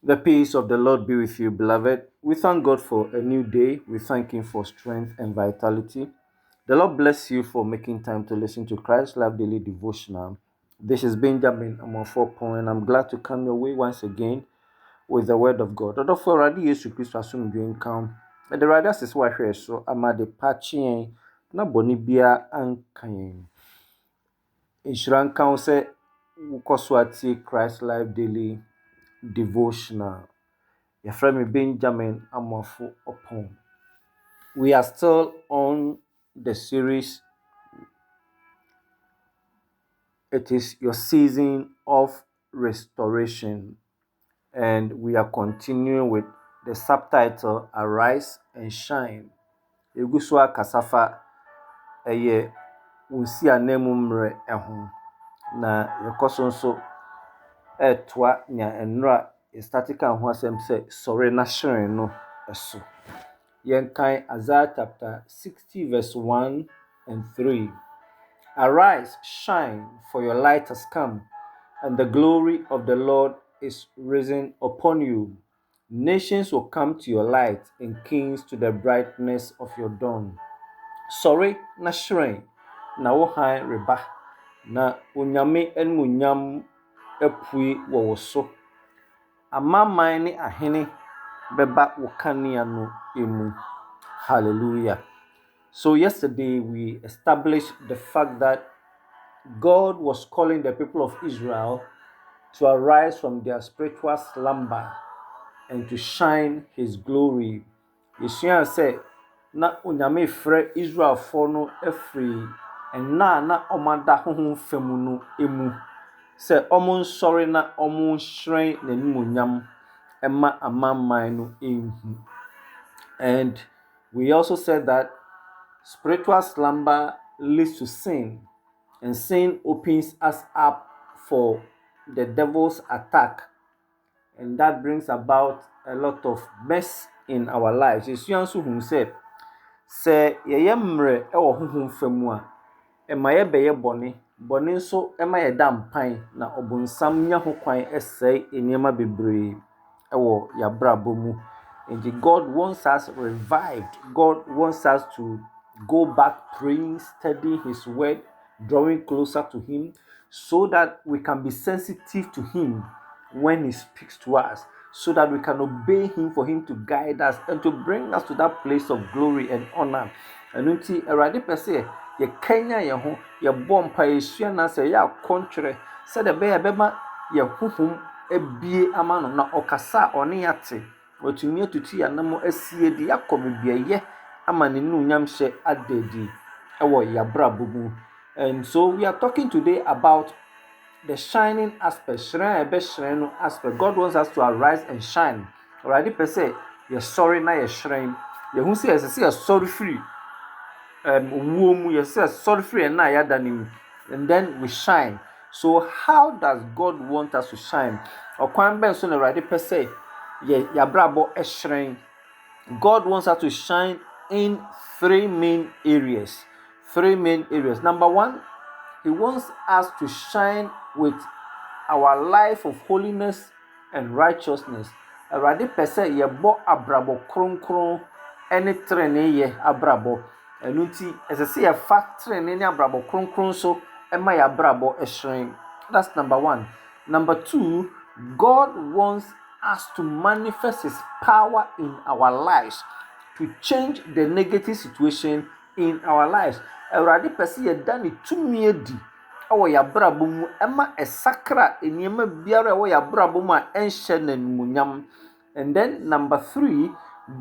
The peace of the Lord be with you, beloved. We thank God for a new day. We thank Him for strength and vitality. The Lord bless you for making time to listen to Christ Life Daily Devotional. This is Benjamin Amorfo, and I'm glad to come your way once again with the Word of God. Although for already Yesu Christ assumed come, the rather is what I so I'm at the patching na bonibia and kain. Insurance Council Wukoswati Christ Life Daily Devotional. Yɛfrɛ me Benjamin Amwafo Opon. We are still on the series. It is your season of restoration, and we are continuing with the subtitle Arise and Shine. Egu so akasafa ɛyɛ unsi anemu mmerɛ ɛho na yɛkɔ so nso ɛtoa nea nnora yɛstatika ho asɛm sɛ sɔre na hyerɛn no ɛso. Yenkai Isaiah chapter 60 verse 1 and 3. Arise, shine, for your light has come, and the glory of the Lord is risen upon you. Nations will come to your light, and kings to the brightness of your dawn. Sorry, na shrine, na wohan reba, na unyame enmunyam epui wo so. Amaman ne ahene beba wo kanea no emu. Hallelujah. So, yesterday we established the fact that God was calling the people of Israel to arise from their spiritual slumber and to shine His glory. Yeshua said, na onyame frɛ Israel for no afiri na ɔmada honhom femu no emu sɛ ɔmo nsɔre na ɔmo hyerɛn n'animonyam ɛma amamman no enhu. And we also said that spiritual slumber leads to sin, and sin opens us up for the devil's attack, and that brings about a lot of mess in our lives. Yeshua nso hu sɛ yɛyɛ mmerɛ ɛwɔ honhom fa mu a ɛma yɛbɛyɛ bɔne nso ɛma yɛda mpan na ɔbonsam nya ho kwan ɛsɛe nneɛma bebree ɛwɔ yɛabrabɔ mu. And God wants us revived. God wants us to go back praying, studying His word, drawing closer to Him, so that we can be sensitive to Him when He speaks to us, so that we can obey Him, for Him to guide us and to bring us to that place of glory and honor. And until Erade Pese, ye Kenya ye ho, ye bompa ye suana se ya kontre, said the bear bema ye huhum ebie amano na okasa oniate. Otumi atutu anamo asie de yakɔ bibieye ama ne nunyam hye adedi ɛwɔ yabrabɔ mu. And so we are talking today about the shining aspect, shine ebe shine no aspect. God wants us to arise and shine. Already per se, you're sorry na you're shine. You who say you're sorry free. Womb you say sorry free and na yadanim, and then we shine. So how does God want us to shine? Or kwan ben so na already per se. Yabrabo eshrain. God wants us to shine in three main areas. Number one, He wants us to shine with our life of holiness and righteousness. Awurade pɛ sɛ yɛbɔ abrabɔ kronkron ne trenee yɛ abrabɔ. Ɛno nti ɛsɛ sɛ yɛfa trenee ne abrabɔ kronkron so ɛma yɛabrabɔ ɛhyerɛn. That's number one. Number two, God wants us to manifest His power in our lives, to change the negative situation in our lives. Awurade pɛ sɛ yɛda ne tumi adi ɛwɔ yɛabrabɔ mu ɛma ɛsakra nneɛma biara ɛwɔ yɛabrabɔ mu a ɛnhyɛ n'animuonyam. And then number three,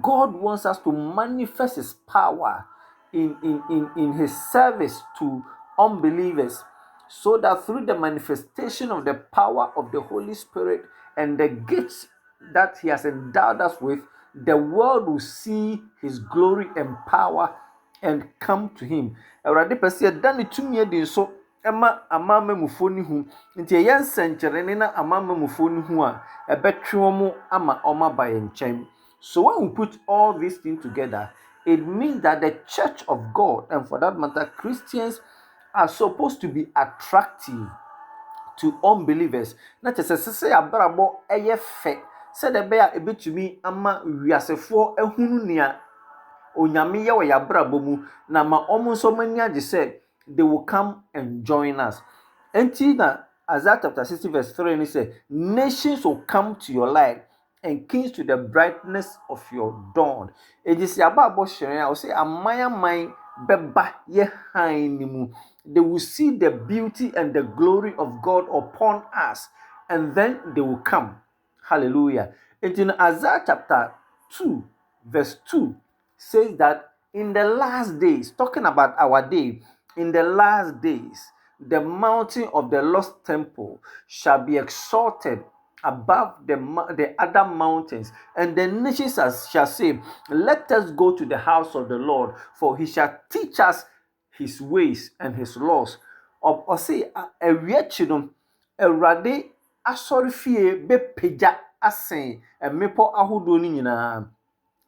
God wants us to manifest His power in His service to unbelievers, so that through the manifestation of the power of the Holy Spirit and the gifts that He has endowed us with, the world will see His glory and power and come to Him. Awurade pɛ sɛ yɛda ne tumi adi nso ɛma amamamufoɔ no hu. Nti ɛyɛ nsɛnkyerɛnne na amamamufoɔ no hu a ɛbɛtwe wɔn ama wɔn aba yɛn nkyɛn. So when we put all these things together, it means that the church of God, and for that matter Christians, are supposed to be attractive to unbelievers. Na kyerɛ sɛ sɛ yɛabrabɔ ɛyɛ fɛ said the bear a bit to me ama wiasefo ehunu nea onyame ye wo yabrabo mu na ma omo so mani age say they will come and join us. Enti na Isaiah chapter 60 verse 3 and say nations will come to your light and kings to the brightness of your dawn. It is yababo shere I say amaya man beba ye han ni mu. They will see the beauty and the glory of God upon us and then they will come. Hallelujah. It in Isaiah chapter 2 verse 2 says that in the last days, talking about our day, in the last days, the mountain of the lost temple shall be exalted above the other mountains, and the nations shall say, let us go to the house of the Lord, for he shall teach us his ways and his laws. Or say, a no, Awurade asɔre fie bɛpagya asen mmepɔ ahodoɔ no nyinaa.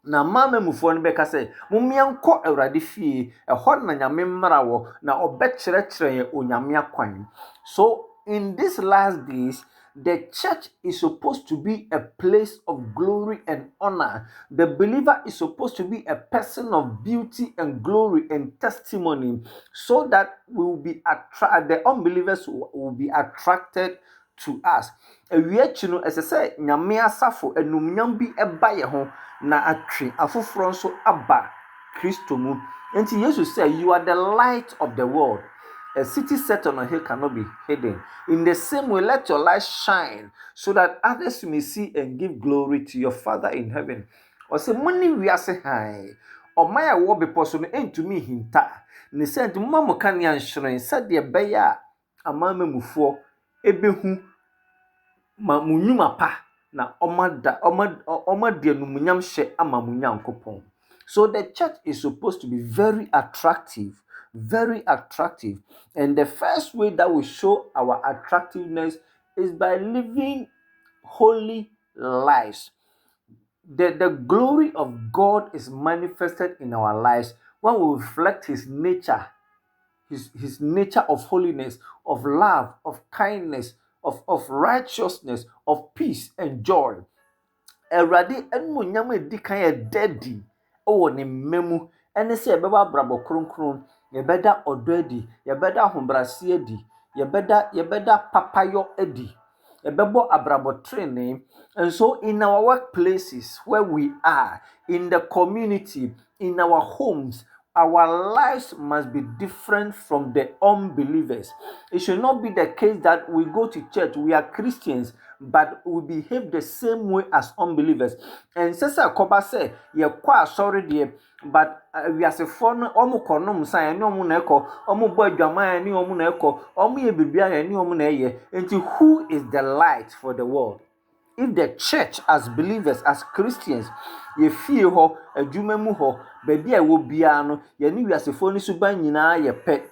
Na mama mufo no bɛka sɛ mommea nkɔ Awurade fie ɛhɔ na nyame mmara wɔ na ɔbɛkyerɛkyerɛ onyame akwan. So in these last days the church is supposed to be a place of glory and honor. The believer is supposed to be a person of beauty and glory and testimony, so that we will be the unbelievers will be attracted to us. Ewiachi no ɛsɛ sɛ nyame asafo enumnyam bi ɛba yɛ ho na atwe afoforo nso aba Kristo mu. Enti Jesus said, you are the light of the world. A city set on a hill cannot be hidden. In the same way, let your light shine so that others may see and give glory to your Father in heaven. Or say, money we are say high. Or my will be possible to me hinta. Ne said, Mamma can yan shrine, said the bear a mamma mufo, ebehu ma munyuma pa na omada de no munyam hye ama munyankopon. So the church is supposed to be very attractive, and the first way that we show our attractiveness is by living holy lives. The glory of God is manifested in our lives when we reflect his nature, his nature of holiness, of love, of kindness, of righteousness, of peace and joy. Awurade enmunyam edi kan ye daddy owo ne mmemu ene se yebeba brabo kronkron yebeda odo adi yebeda hombrase adi yebeda papayo adi yebebo abrabo training. And so in our workplaces where we are, in the community, in our homes, our lives must be different from the unbelievers. It should not be the case that we go to church, we are Christians, but we behave the same way as unbelievers. And Sasa Koba say, "Ye kwa sorry dear, but we as a phone, omu konom say, no muneko, omu boy jamai, ni omuneko, omu ye bibia, ni omuneye." And who is the light for the world? If the church, as believers, as Christians, ye fie ho, adwuma mu ho, baby a wo bia no, ye ni wiasefo ni suban nyina ye pet.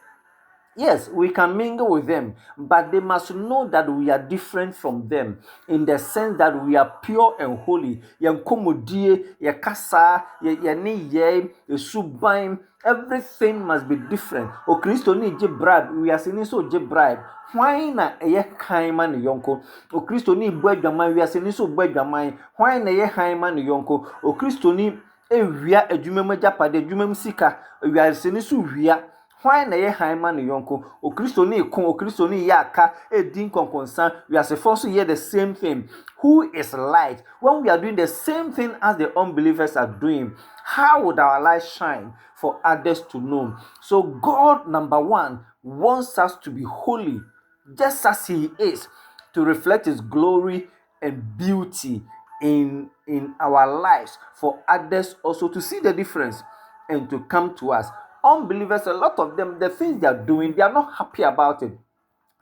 Yes, we can mingle with them, but they must know that we are different from them in the sense that we are pure and holy. Yenkomodie, ye kasa, ye ni ye suban, everything must be different. O Kristo ni je bribe, we are saying so je bribe. Why na eye kaima ni yonko? O Kristo ni bu adwaman, we are saying so bu adwaman. Why na eye kaima ni yonko? O Kristo ni ewia adwuma japade adwuma sika, we are saying so wia. Why na ye haima ni yonko? O Kristo ni kon, o Kristo ni yaka, din konkonsan. We are supposed to hear the same thing. Who is light? When we are doing the same thing as the unbelievers are doing, how would our light shine for others to know? So God, number one, wants us to be holy, just as he is, to reflect his glory and beauty in our lives, for others also to see the difference and to come to us. Unbelievers, a lot of them, the things they are doing, they are not happy about it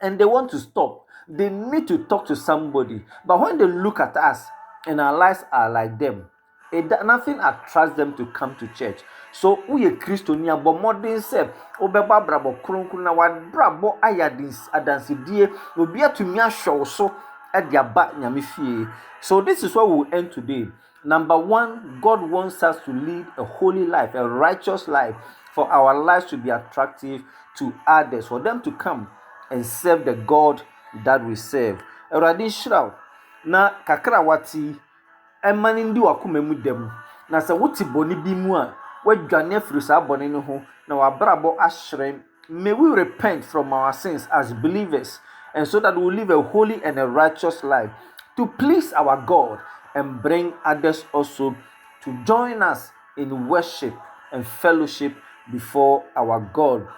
and they want to stop. They need to talk to somebody. But when they look at us and our lives are like them, nothing attracts them to come to church. So we are Christian, but modern say, Obeba brabo kronkron na wad brabo ayadins adansidie obi atumi ahwe so e dia ba nyame fie. So this is what we will end today. Number one, God wants us to lead a holy life, a righteous life, for our lives to be attractive to others, for them to come and serve the God that we serve. Eradi shraw na kakra wati ɛma no ndi wakoma mu dam. Na sɛ wote bɔne bi mu a wadwane afiri saa bɔne no ho na wabrabɔ ahyerɛn. May we repent from our sins as believers, and so that we will live a holy and a righteous life to please our God and bring others also to join us in worship and fellowship before our God.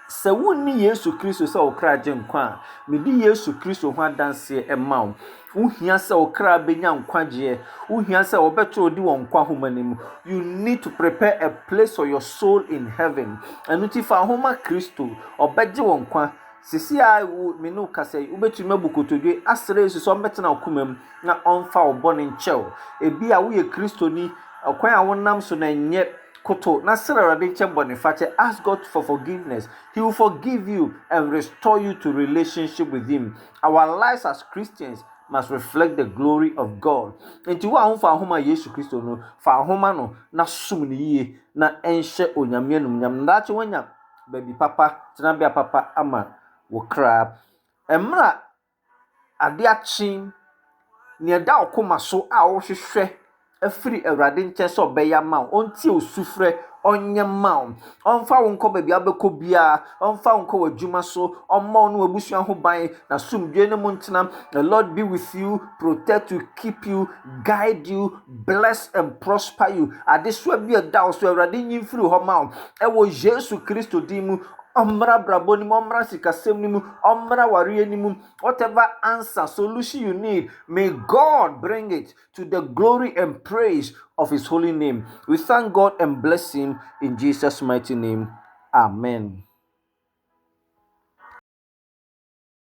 Sɛ wonni Yesu Kristo sɛ wo kra gye nkwa a, medi Yesu Kristo ho adanseɛ ɛma wo. Wohia sɛ wo kra benya nkwagyeɛ. Wohia sɛ wɔbɛto odi wɔ nkwa homa no mu. You need to prepare a place for your soul in heaven. Ɛno nti fa homa Kristo, ɔbɛgye wɔ nkwa. Sisi a me no kasa yi, wobɛtumi abu kotodwe asrɛ Yesu sɛ ɔmbɛtena wo koma mu na ɔmfa wo bɔne nkyɛw. Ebi a woyɛ Kristoni, ɔkwan a wonam so na ɛnyɛ koto na srɛ Awurade nkyɛn bɔne fakyɛ. Ask God for forgiveness. He will forgive you and restore you to relationship with Him. Our lives as Christians must reflect the glory of God. Enti wo a ho fa ahoma Yesu Kristo no, fa ahoma no na som ne yie na ɛnhyɛ onyame anumnyam. Ndaakye wanya baabi papa, tenabea papa ama wo kra. Emra ade akye ne ɛda wo koma so a wohwehwɛ afiri Awurade nkyɛn sɛ ɔbɛyɛ ma wo. Ɔntie wo sufrɛ ɔnyɛ ma wo. Ɔmfa wo nkɔ baabi abɛkɔ biara. Ɔmfa wo nkɔ w'adwuma so. Ɔmma wo ne w'abusua ho ban na sumdwe ne mu ntena. The Lord be with you, protect you, keep you, guide you, bless and prosper you. Adesoa bi ɛda wo so Awurade nyi mfiri hɔ ma wo. Ɛwɔ Yesu Kristo din mu. Omra brabo ni mu, omra sikasem ni mu, omra warie ni mu. Whatever answer, solution you need, may God bring it to the glory and praise of His holy name. We thank God and bless Him in Jesus' mighty name. Amen.